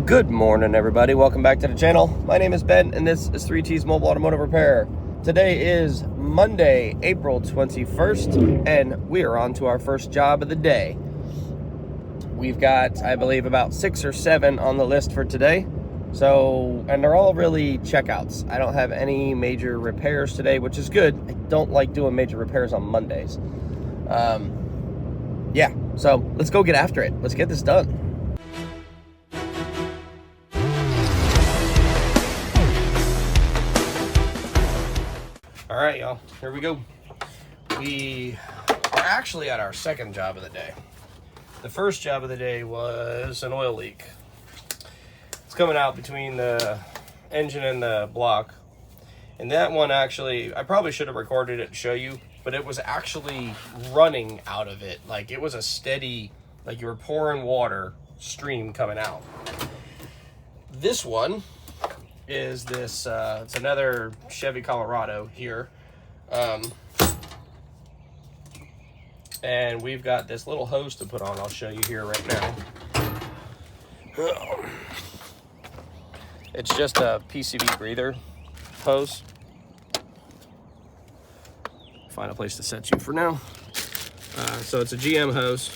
Good morning, everybody. Welcome back to the channel. My name is Ben, and this is 3T's Mobile Automotive Repair. Today is Monday, April 21st, and we are on to our first job of the day. We've got, I believe, about 6 or 7 on the list for today. And they're all really checkouts. I don't have any major repairs today, which is good. I don't like doing major repairs on Mondays. So let's go get after it. Let's get this done. All right, y'all, here we go. We are actually at our second job of the day. The first job of the day was an oil leak. It's coming out between the engine and the block. And that one actually, I probably should have recorded it to show you, but it was actually running out of it. Like, it was a steady, like you were pouring water stream coming out. This one is this, it's another Chevy Colorado here. And we've got this little hose to put on. I'll show you here right now. It's just a PCV breather hose. Find a place to set you for now. So it's a GM hose.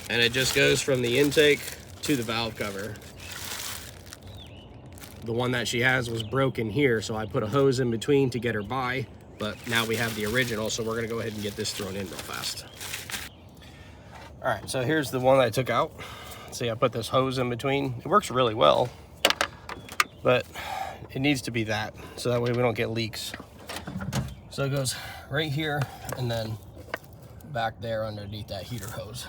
And it just goes from the intake to the valve cover. The one that she has was broken here, so I put a hose in between to get her by, but now we have the original, so we're gonna go ahead and get this thrown in real fast. All right, so here's the one that I took out. See, I put this hose in between. It works really well, but it needs to be that, so that way we don't get leaks. So it goes right here, and then back there underneath that heater hose.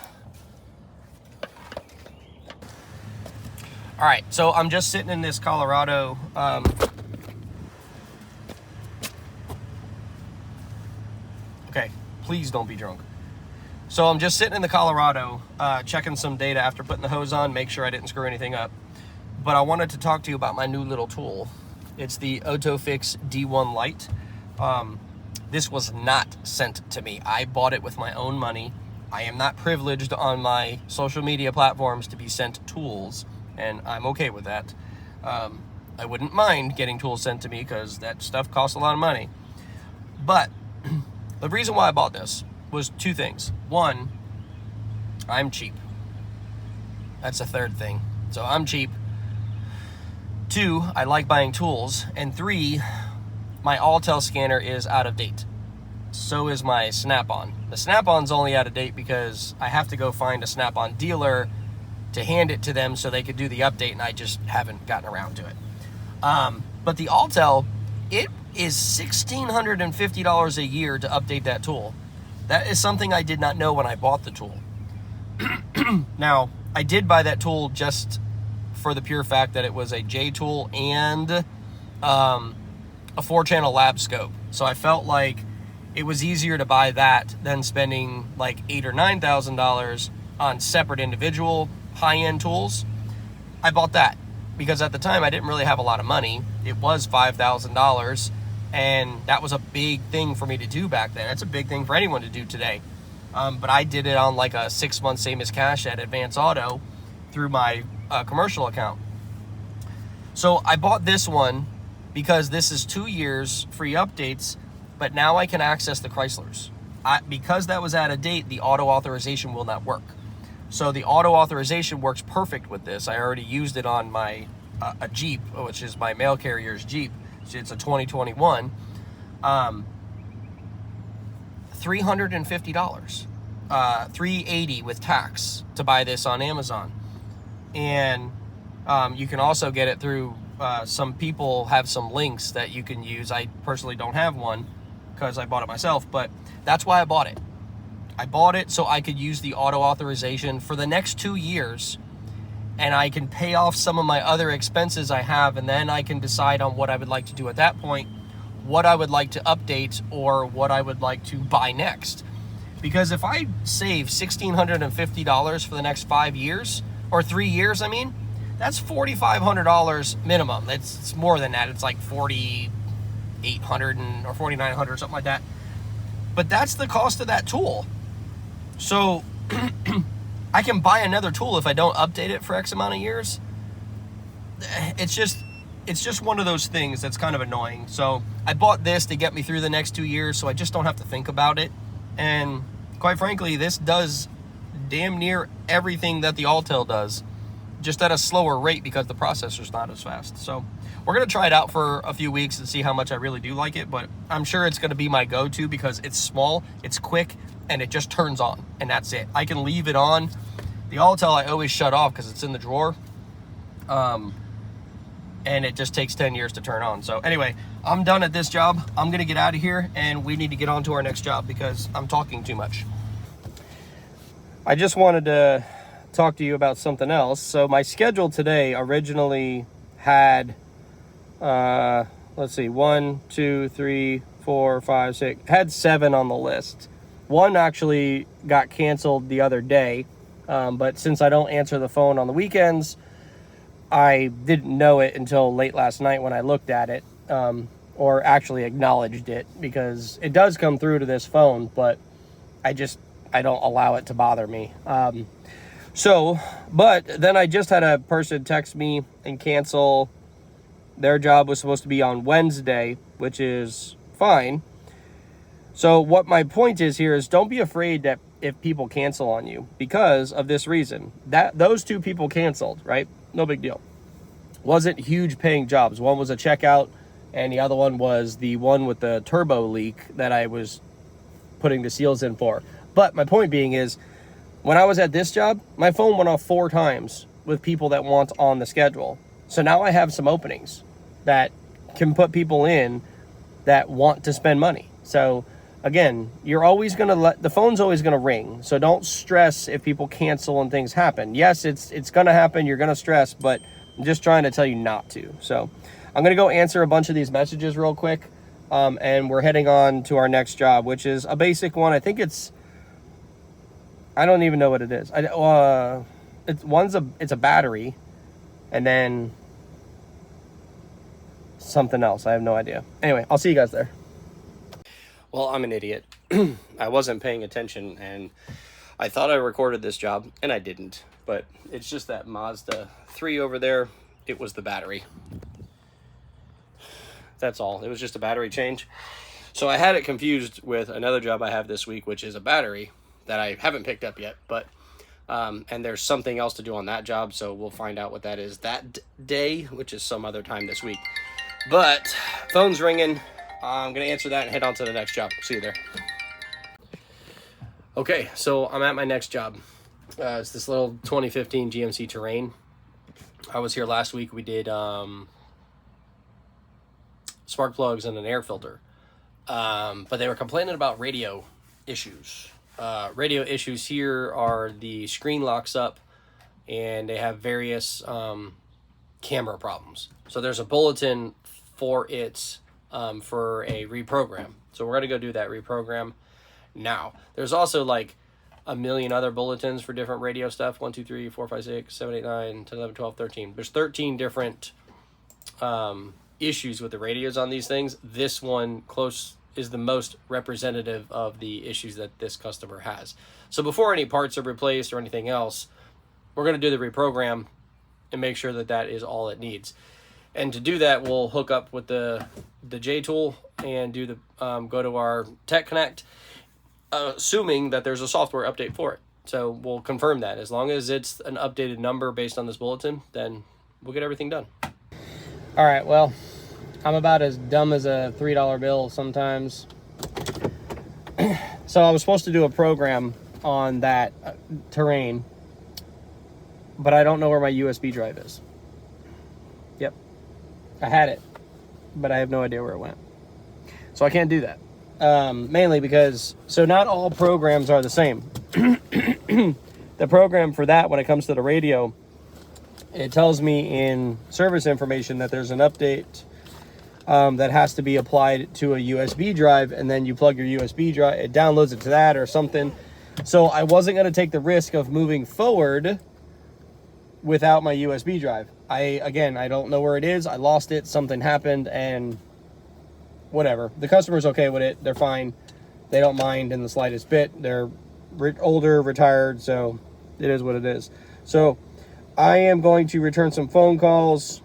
All right, so I'm just sitting in this Colorado. Okay, please don't be drunk. So I'm just sitting in the Colorado, checking some data after putting the hose on, make sure I didn't screw anything up. But I wanted to talk to you about my new little tool. It's the Autofix D1 Lite. This was not sent to me. I bought it with my own money. I am not privileged on my social media platforms to be sent tools, and I'm okay with that. I wouldn't mind getting tools sent to me because that stuff costs a lot of money. But the reason why I bought this was 2 things. 1, I'm cheap. That's the third thing. So I'm cheap. 2, I like buying tools. And 3, my Autel scanner is out of date. So is my Snap-on. The Snap-on's only out of date because I have to go find a Snap-on dealer to hand it to them so they could do the update, and I just haven't gotten around to it. But the Autel, it is $1,650 a year to update that tool. That is something I did not know when I bought the tool. Now, I did buy that tool just for the pure fact that it was a J tool and a 4-channel lab scope. So I felt like it was easier to buy that than spending like $8,000 or $9,000 on separate individual high-end tools. I bought that because at the time I didn't really have a lot of money. It was $5,000, and that was a big thing for me to do back then. It's a big thing for anyone to do today. But I did it on like a 6-month same as cash at Advance Auto through my commercial account. So I bought this one because this is 2 years free updates, but now I can access the Chryslers. Because that was out of date, the auto authorization will not work. So the auto authorization works perfect with this. I already used it on my a Jeep, which is my mail carrier's Jeep. It's a 2021. $350, $380 with tax to buy this on Amazon. And you can also get it through, some people have some links that you can use. I personally don't have one because I bought it myself, but that's why I bought it. I bought it so I could use the auto authorization for the next 2 years, and I can pay off some of my other expenses I have, and then I can decide on what I would like to do at that point, what I would like to update, or what I would like to buy next. Because if I save $1,650 for the next 5 years, or 3 years, I mean, that's $4,500 minimum. It's more than that. It's like $4,800 or $4,900, something like that. But that's the cost of that tool. So I can buy another tool if I don't update it for X amount of years. It's just one of those things that's kind of annoying. So I bought this to get me through the next 2 years, so I just don't have to think about it. And quite frankly, this does damn near everything that the Autel does, just at a slower rate because the processor's not as fast. So we're going to try it out for a few weeks and see how much I really do like it, but I'm sure it's going to be my go-to because it's small, it's quick, and it just turns on, and that's it. I can leave it on. The Autel I always shut off because it's in the drawer, and it just takes 10 years to turn on. So anyway, I'm done at this job. I'm going to get out of here, and we need to get on to our next job because I'm talking too much. I just wanted to talk to you about something else. So my schedule today originally had, let's see, 1, 2, 3, 4, 5, 6, had 7 on the list. One actually got canceled the other day, but since I don't answer the phone on the weekends, I didn't know it until late last night when I looked at it, or actually acknowledged it, because it does come through to this phone, but I don't allow it to bother me. But then I just had a person text me and cancel. Their job was supposed to be on Wednesday, which is fine. So what my point is here is, don't be afraid that if people cancel on you because of this reason. That those 2 people canceled, right? No big deal. Wasn't huge paying jobs. One was a checkout, and the other one was the one with the turbo leak that I was putting the seals in for. But my point being is, when I was at this job, my phone went off 4 times with people that want on the schedule. So now I have some openings that can put people in that want to spend money. So again, you're always going to the phone's always going to ring. So don't stress if people cancel and things happen. Yes, it's going to happen. You're going to stress, but I'm just trying to tell you not to. So I'm going to go answer a bunch of these messages real quick. And we're heading on to our next job, which is a basic one. I think I don't even know what it is. It's a battery, and then something else. I have no idea. Anyway, I'll see you guys there. Well, I'm an idiot. I wasn't paying attention, and I thought I recorded this job, and I didn't. But it's just that Mazda 3 over there. It was the battery. That's all. It was just a battery change. So I had it confused with another job I have this week, which is a battery that I haven't picked up yet. But and there's something else to do on that job, so we'll find out what that is that day, which is some other time this week. But phone's ringing. I'm going to answer that and head on to the next job. See you there. Okay, so I'm at my next job. It's this little 2015 GMC Terrain. I was here last week. We did spark plugs and an air filter. But they were complaining about radio issues. Radio issues here are the screen locks up, and they have various camera problems. So there's a bulletin for it for a reprogram. So we're going to go do that reprogram now. There's also like a million other bulletins for different radio stuff. 1, 2, 3, 4, 5, 6, 7, 8, 9, 10, 11, 12, 13. There's 13 different issues with the radios on these things. This one is the most representative of the issues that this customer has. So before any parts are replaced or anything else, we're going to do the reprogram and make sure that that is all it needs. And to do that, we'll hook up with the J tool and do the go to our Tech Connect, assuming that there's a software update for it. So we'll confirm that. As long as it's an updated number based on this bulletin, then we'll get everything done. All right, well, I'm about as dumb as a $3 bill sometimes. So I was supposed to do a program on that Terrain, but I don't know where my USB drive is. Yep. I had it, but I have no idea where it went. So I can't do that. Mainly because, so not all programs are the same. The program for that, when it comes to the radio, it tells me in service information that there's an update that has to be applied to a USB drive, and then you plug your USB drive, it downloads it to that or something. So I wasn't going to take the risk of moving forward without my USB drive. I don't know where it is. I lost it. Something happened, and whatever. The customer's okay with it. They're fine. They don't mind in the slightest bit. They're older, retired, so it is what it is. So I am going to return some phone calls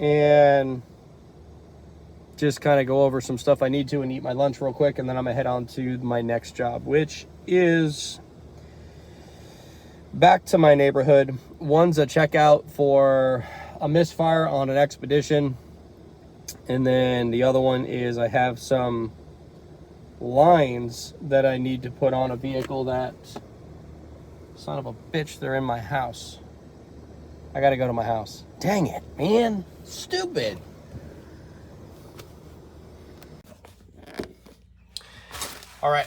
and just kind of go over some stuff I need to and eat my lunch real quick, and then I'm gonna head on to my next job, which is back to my neighborhood. One's a checkout for a misfire on an expedition, and then the other one is I have some lines that I need to put on a vehicle that, son of a bitch, they're in my house. I gotta go to my house. Dang it, man. Stupid. All right,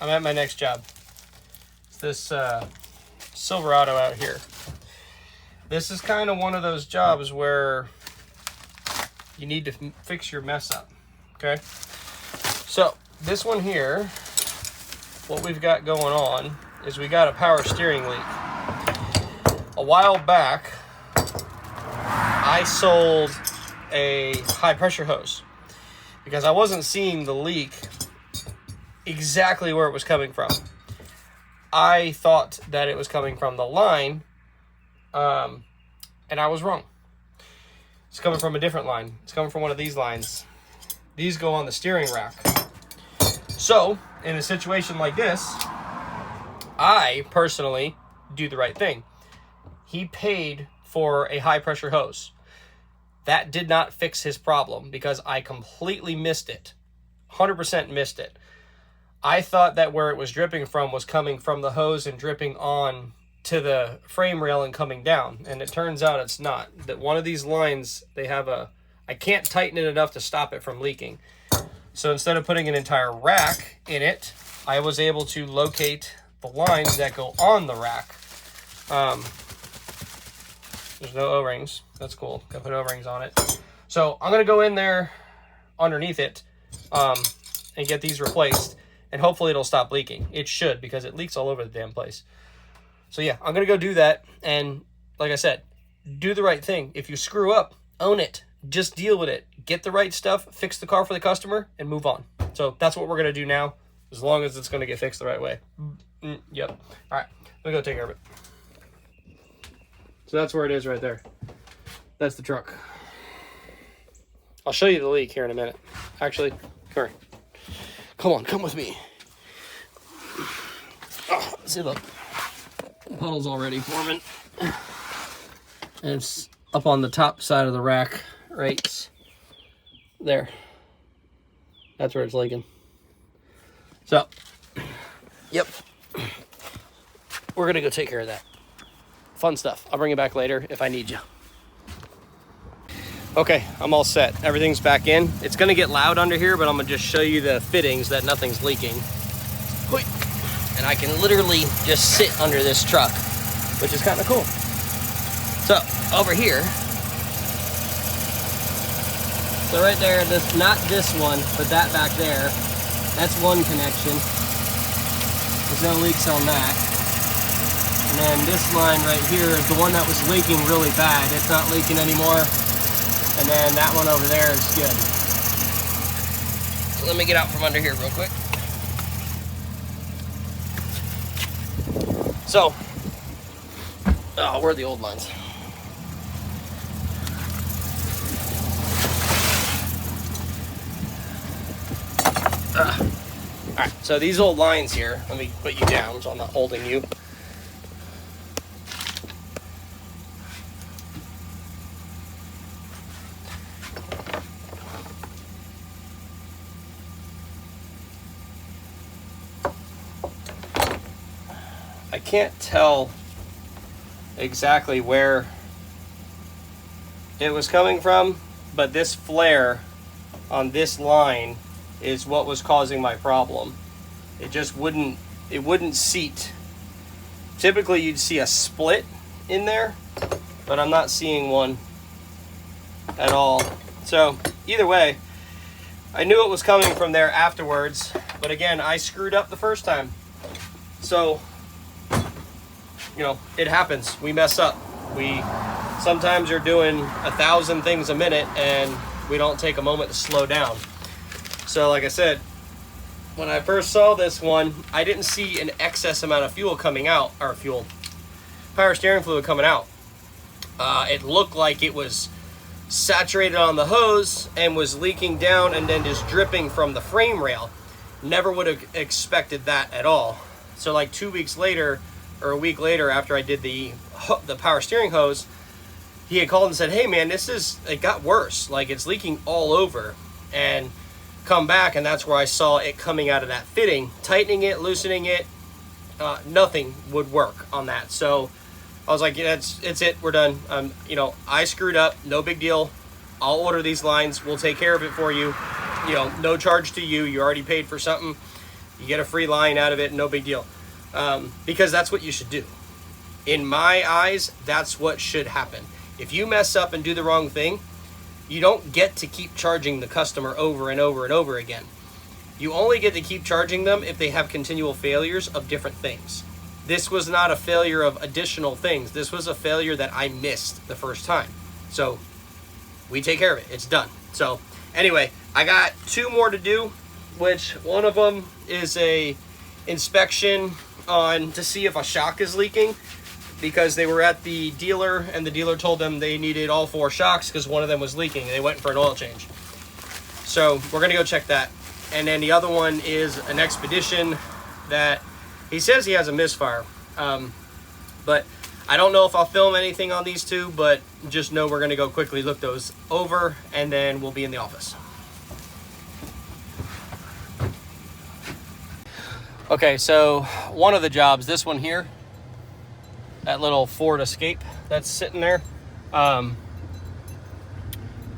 I'm at my next job. It's this Silverado out here. This is kind of one of those jobs where you need to fix your mess up, okay? So this one here, what we've got going on is we got a power steering leak. A while back, I sold a high pressure hose because I wasn't seeing the leak exactly where it was coming from. I thought that it was coming from the line, and I was wrong. It's coming from a different line. It's coming from one of these lines. These go on the steering rack. So, in a situation like this, I personally do the right thing. He paid for a high pressure hose. That did not fix his problem because I completely missed it. 100% missed it. I thought that where it was dripping from was coming from the hose and dripping on to the frame rail and coming down. And it turns out it's not. That one of these lines, they have I can't tighten it enough to stop it from leaking. So instead of putting an entire rack in it, I was able to locate the lines that go on the rack. There's no O-rings. That's cool. Gotta put O-rings on it. So I'm gonna go in there underneath it and get these replaced. And hopefully it'll stop leaking. It should, because it leaks all over the damn place. So yeah, I'm going to go do that. And like I said, do the right thing. If you screw up, own it. Just deal with it. Get the right stuff, fix the car for the customer, and move on. So that's what we're going to do now, as long as it's going to get fixed the right way. Yep. All right, I'm going to go take care of it. So that's where it is right there. That's the truck. I'll show you the leak here in a minute. Actually, come here. Come on, come with me. Oh, see, look. The puddle's already forming. And it's up on the top side of the rack, right there. That's where it's leaking. So, yep. We're going to go take care of that. Fun stuff. I'll bring it back later if I need you. Okay, I'm all set. Everything's back in. It's gonna get loud under here, but I'm gonna just show you the fittings that nothing's leaking. And I can literally just sit under this truck, which is kind of cool. So, over here. So right there, not this one, but that back there, that's one connection. There's no leaks on that. And then this line right here is the one that was leaking really bad. It's not leaking anymore. And then that one over there is good. So let me get out from under here real quick. So, where are the old lines? All right, so these old lines here, let me put you down so I'm not holding you. I can't tell exactly where it was coming from, but this flare on this line is what was causing my problem. It just wouldn't seat. Typically you'd see a split in there, but I'm not seeing one at all. So either way, I knew it was coming from there afterwards, but again, I screwed up the first time. So, you know, it happens. We mess up. We sometimes are doing 1,000 things a minute and we don't take a moment to slow down. So like I said, when I first saw this one, I didn't see an excess amount of fuel coming out, or power steering fluid coming out. It looked like it was saturated on the hose and was leaking down and then just dripping from the frame rail. Never would have expected that at all. So like 2 weeks later, or a week later, after I did the power steering hose, he had called and said, hey man, it got worse. Like, it's leaking all over. And come back, and that's where I saw it coming out of that fitting. Tightening it, loosening it, nothing would work on that. So I was like, yeah, it's it, we're done. You know, I screwed up, no big deal. I'll order these lines, we'll take care of it for you. You know, no charge to you. You already paid for something. You get a free line out of it, no big deal. Because that's what you should do. In my eyes, that's what should happen. If you mess up and do the wrong thing, you don't get to keep charging the customer over and over and over again. You only get to keep charging them if they have continual failures of different things. This was not a failure of additional things. This was a failure that I missed the first time. So we take care of it. It's done. So anyway, I got 2 more to do, which one of them is a inspection to see if a shock is leaking, because they were at the dealer and the dealer told them they needed all 4 shocks because one of them was leaking. They went for an oil change. So we're going to go check that. And then the other one is an expedition that he says he has a misfire. But I don't know if I'll film anything on these 2, but just know we're going to go quickly look those over, and then we'll be in the office. Okay, so one of the jobs, this one here, that little Ford Escape that's sitting there,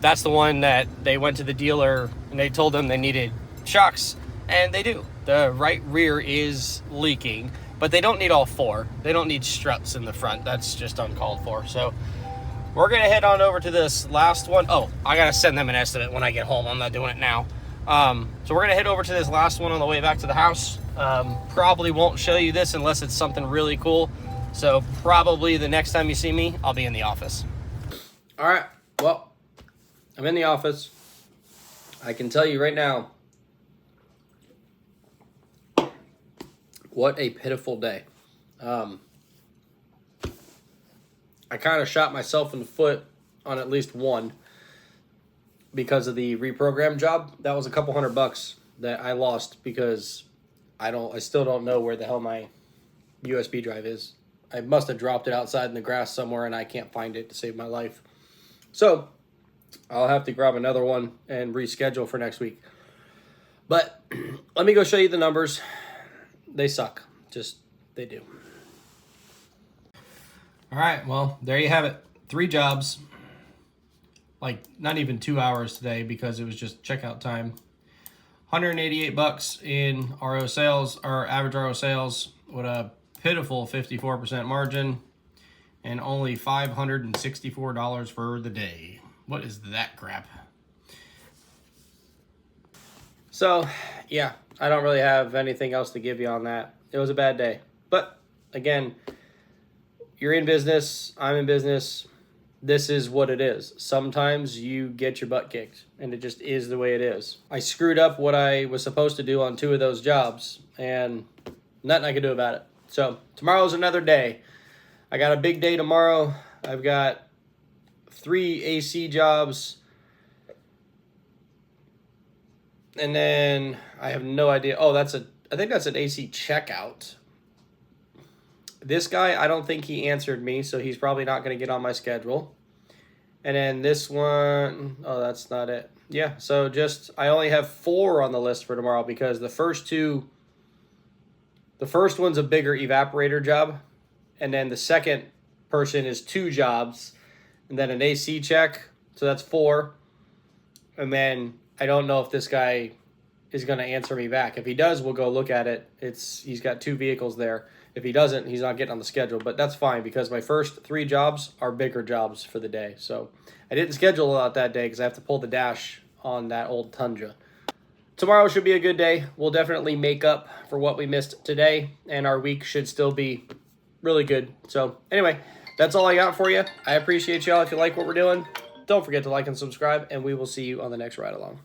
that's the one that they went to the dealer and they told them they needed shocks, and they do. The right rear is leaking, but they don't need all 4. They don't need struts in the front. That's just uncalled for. So we're gonna head on over to this last one. Oh, I gotta send them an estimate when I get home. I'm not doing it now. So we're gonna head over to this last one on the way back to the house. Probably won't show you this unless it's something really cool. So probably the next time you see me, I'll be in the office. All right, well, I'm in the office. I can tell you right now, what a pitiful day. I kind of shot myself in the foot on at least one because of the reprogram job. That was a couple $100 that I lost because I still don't know where the hell my USB drive is. I must have dropped it outside in the grass somewhere and I can't find it to save my life. So I'll have to grab another one and reschedule for next week. But let me go show you the numbers. They suck. They do. All right, well, there you have it. 3 jobs. Like, not even 2 hours today because it was just checkout time. $188 in RO sales, or average RO sales, with a pitiful 54% margin, and only $564 for the day. What is that crap? So, yeah, I don't really have anything else to give you on that. It was a bad day. But, again, you're in business, I'm in business. This is what it is. Sometimes you get your butt kicked, and it just is the way it is. I screwed up what I was supposed to do on 2 of those jobs, and nothing I could do about it. So tomorrow's another day. I got a big day tomorrow. I've got 3 AC jobs, and then I have no idea. Oh, I think that's an AC checkout. This guy, I don't think he answered me, so he's probably not going to get on my schedule. And then this one, oh, that's not it. Yeah, so I only have 4 on the list for tomorrow because the first one's a bigger evaporator job, and then the second person is 2 jobs, and then an AC check, so that's 4. And then I don't know if this guy is going to answer me back. If he does, we'll go look at it. He's got 2 vehicles there. If he doesn't, he's not getting on the schedule, but that's fine because my first 3 jobs are bigger jobs for the day. So I didn't schedule out that day because I have to pull the dash on that old Tundra. Tomorrow should be a good day. We'll definitely make up for what we missed today, and our week should still be really good. So anyway, that's all I got for you. I appreciate y'all. If you like what we're doing, don't forget to like and subscribe, and we will see you on the next ride along.